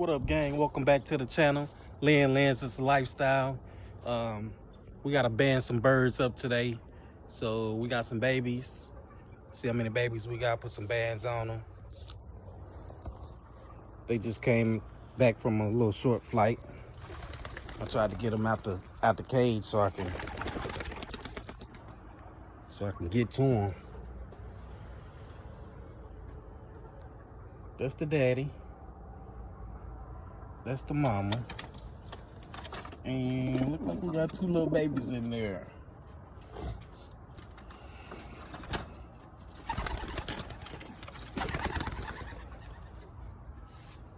What up, gang? Welcome back to the channel. Lynn Lenses Lifestyle. We gotta band some birds up today. So we got some babies. See how many babies we got, put some bands on them. They just came back from a little short flight. I tried to get them out the cage so I can get to them. That's the daddy. That's the mama. And look like we got two little babies in there.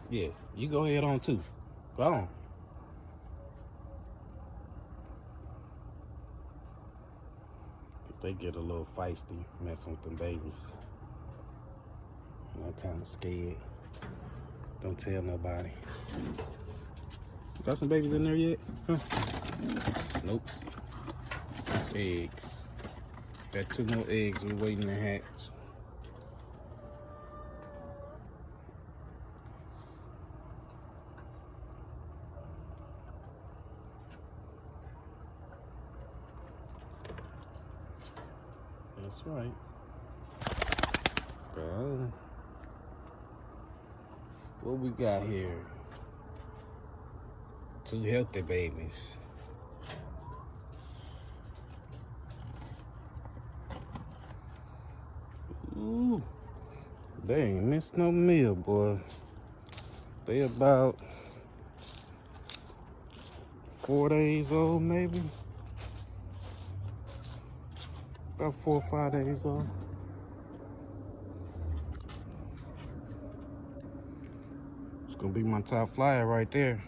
Yeah, you go ahead on too. Go on. Cause they get a little feisty messing with them babies. And I'm kind of scared. Don't tell nobody. Got some babies in there yet? Huh? Nope. Just eggs. Got two more eggs we're waiting to hatch. That's right. Go. What we got here? Two healthy babies. Ooh, they ain't missed no meal, boy. They about 4 days old, maybe. About 4 or 5 days old. It's gonna be my top flyer right there.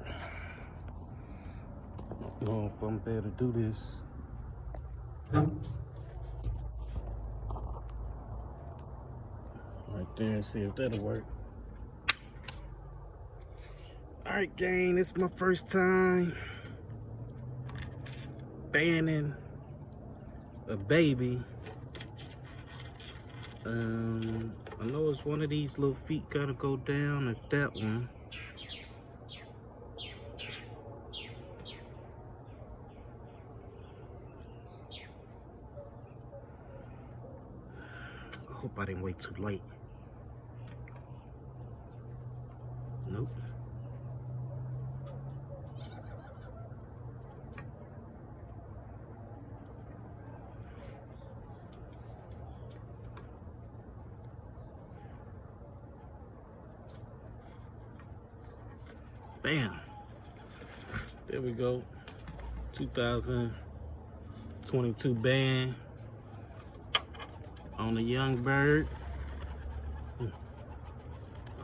I don't know if I'm able to do this. Right there and see if that'll work. Alright, gang, this is my first time banning a baby. I know it's one of these little feet gotta go down. It's that one. I hope I didn't wait too late. Nope. Bam. There we go. 2022 band on a young bird. I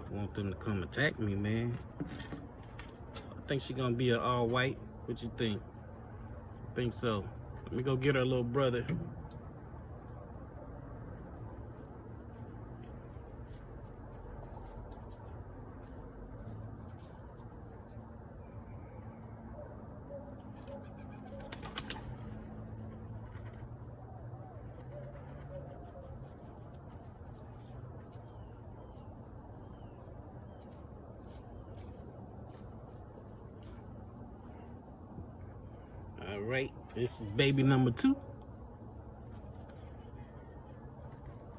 want them to come attack me, man. I think she's gonna be an all white. What you think? I think so. Let me go get her little brother. All right, this is baby number 2.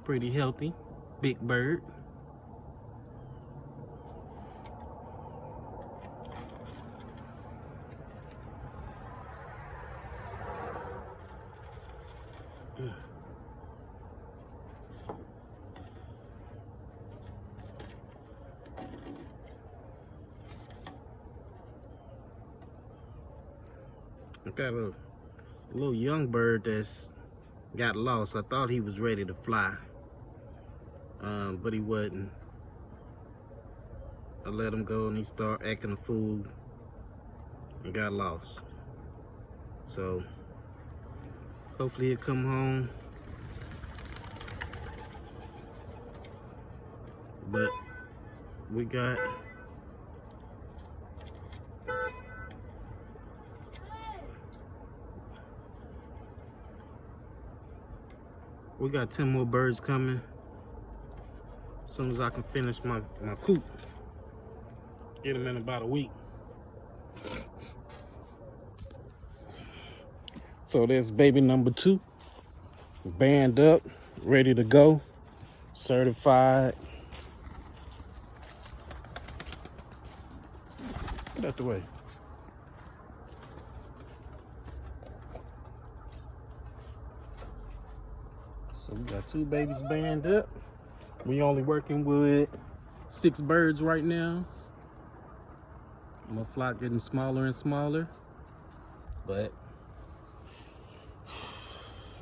Pretty healthy, big bird. I got a little young bird that's got lost. I thought he was ready to fly, but he wasn't. I let him go and he started acting a fool and got lost. So hopefully he'll come home. But we got We got 10 more birds coming. As soon as I can finish my coop. Get them in about a week. So there's baby number 2. Band up, ready to go. Certified. Get out the way. So we got 2 babies band up. We only working with 6 birds right now. My flock getting smaller and smaller, but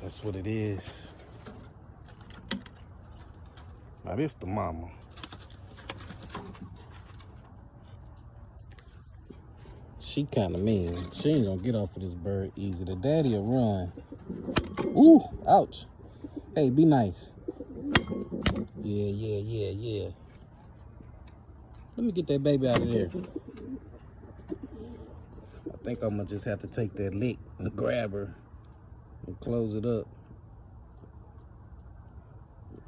that's what it is. Now this the mama. She kind of mean. She ain't gonna get off of this bird easy. The daddy will run. Ooh, ouch. Hey, be nice. Yeah. Let me get that baby out of there. I think I'm gonna just have to take that lick and grab her and close it up.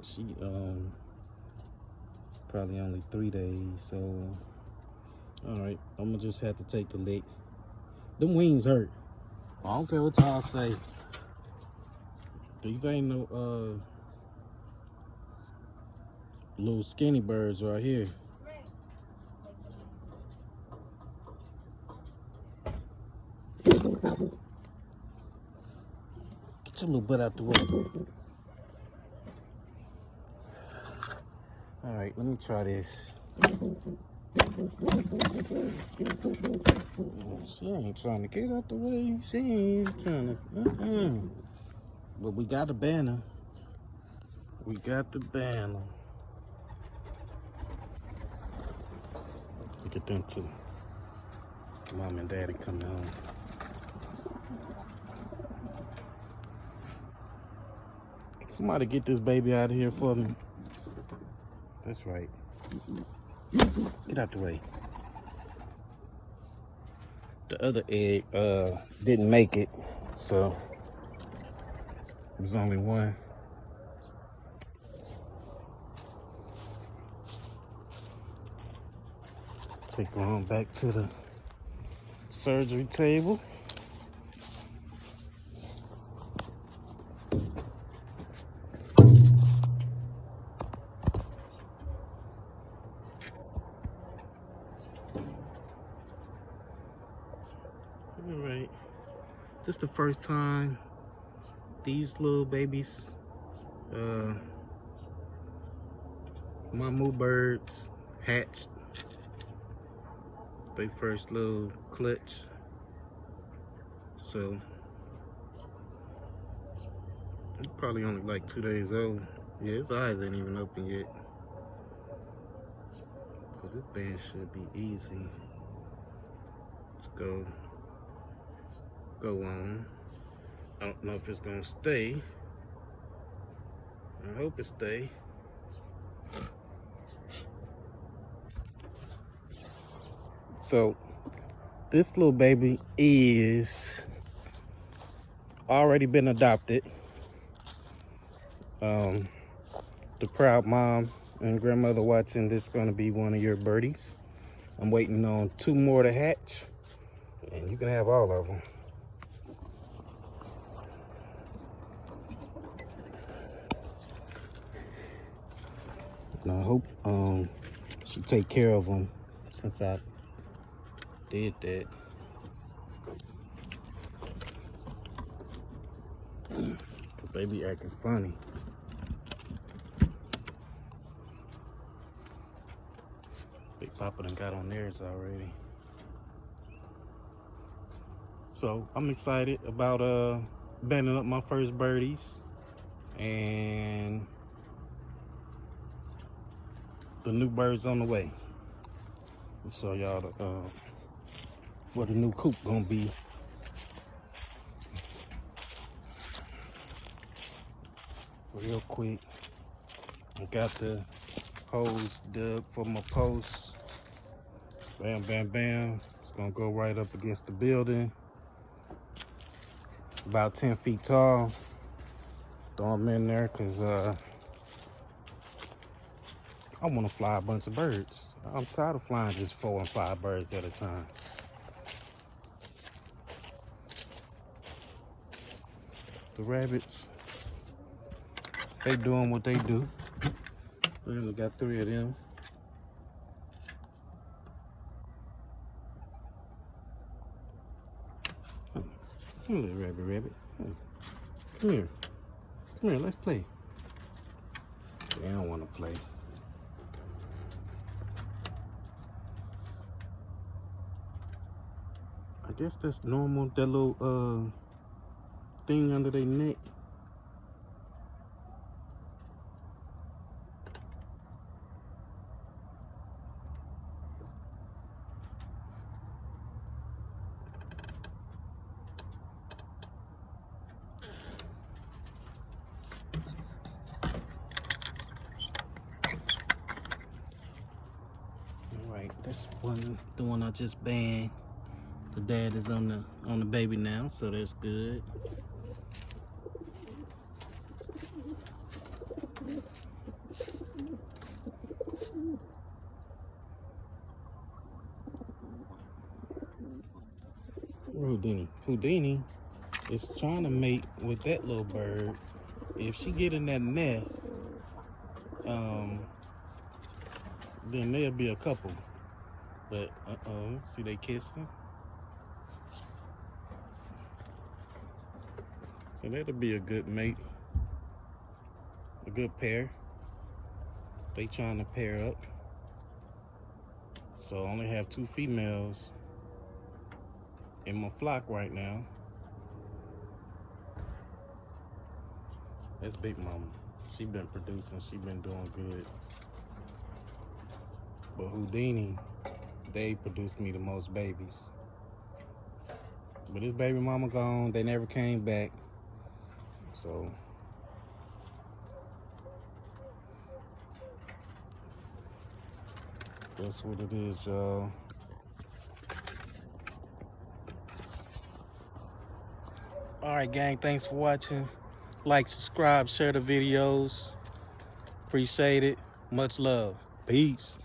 She probably only 3 days, so all right, I'm gonna just have to take the lick. Them wings hurt. I don't care what y'all say. These ain't no little skinny birds right here. Get your little butt out the way. All right, let me try this. She ain't trying to get out the way. She ain't trying to. But we got the banner. We got the banner. Look at them two. Mom and daddy coming home. Can somebody get this baby out of here for me? That's right. Get out the way. The other egg didn't make it, so there's only one. Take her on back to the surgery table. Alright, this is the first time these little babies, mamu birds, hatched. They first little clutch. So it's probably only like 2 days old. Yeah, his eyes ain't even open yet. So this band should be easy to go on. I don't know if it's gonna stay. I hope it stay. So this little baby is already been adopted. The proud mom and grandmother watching, this is gonna be one of your birdies. I'm waiting on 2 more to hatch, and you can have all of them. And I hope she take care of them since I did that. Cause they be acting funny. Big Papa done got on theirs already. So I'm excited about banding up my first birdies and the new birds on the way. I'll show y'all what the new coop gonna be. Real quick, I got the holes dug for my posts. Bam, bam, bam. It's gonna go right up against the building. About 10 feet tall. Throw them in there because I want to fly a bunch of birds. I'm tired of flying just 4 and 5 birds at a time. The rabbits, they doing what they do. We only got 3 of them. Come here, little rabbit. Come here. Come here, let's play. They don't want to play. I guess that's normal, that little thing under their neck. Alright, this one, the one I just banned. The dad is on the baby now, so that's good. Houdini is trying to mate with that little bird. If she get in that nest, then there'll be a couple. But see they kissing. So that'll be a good mate, a good pair. They trying to pair up. So I only have 2 females in my flock right now. That's Big Mama. She been producing, she been doing good. But Houdini, they produced me the most babies. But his baby mama gone, they never came back. So that's what it is, y'all. Alright, gang, thanks for watching. Like, subscribe, share the videos. Appreciate it. Much love. Peace.